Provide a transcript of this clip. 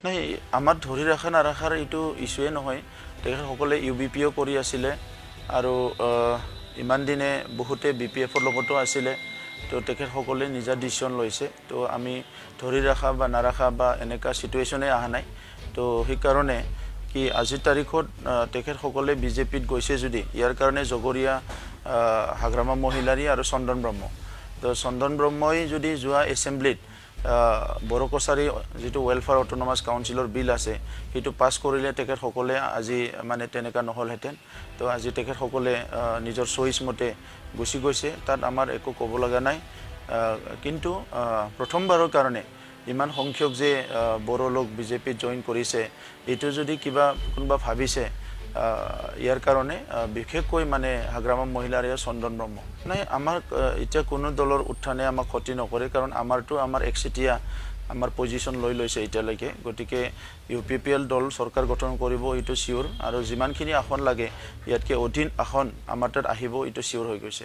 নাই আমাৰ ধৰি ৰাখা নাৰাখাৰ এইটো ইছ্যুৱে নহয় তেখেতসকলে UBPও কৰি আছিলে আৰু ইমান দিনে বহুতে BPFৰ লগতো আছিলে তো তেখেতসকলে নিজা ডিসিশন লৈছে তো আমি ধৰি ৰাখা বা নাৰাখা বা এনেকা সিচুৱেশনে আহা নাই তো সেইকাৰণে কি আজিৰ তাৰিখত তেখেতসকলে বিজেপিত গৈছে যদি ইয়াৰ কাৰণে জগৰীয়া হাগ্ৰামা মহিলাৰী আৰু চন্দন ব্ৰহ্ম তো চন্দন ব্ৰহ্মই যদি যোৱা এছেম্বলিত বড়ো কছাৰী যেটো ওয়েলফেয়াৰ অটোনমাস কাউন্সিলৰ বিল আছে সেইটো পাস কৰিলে তেখেতসকলে আজি মানে তেনেকা নহলহেতেন তো আজি তেখেতসকলে নিজৰ চইচ মতে গুছি গৈছে তাত আমাৰ একো ক'ব লগা নাই কিন্তু প্ৰথমবাৰৰ কাৰণে ইমান সংখ্যক যে বড়ো লোক বিজেপিত জয়েন কৰিছে এটো যদি কিবা কোনবা ভাবিছে ইয়াৰ কাৰণে বিশেষকৈ মানে হাগ্ৰামা মহিলাৰ চন্দন ব্ৰহ্ম নাই আমাৰ এতিয়া কোনো দলৰ উত্থানে আমাক ক্ষতি নকৰে কাৰণ আমাৰটো আমাৰ একচিটিয়া আমাৰ পজিশন লৈ লৈছে এতিয়ালৈকে গতিকে UPPL দল সৰকাৰ গঠন কৰিব এটো সিওৰ আৰু যিমানখিনি আসন লাগে ইয়াতকে অধিন আসন আমাৰ তাত আহিব এটো সিওৰ হৈ গৈছে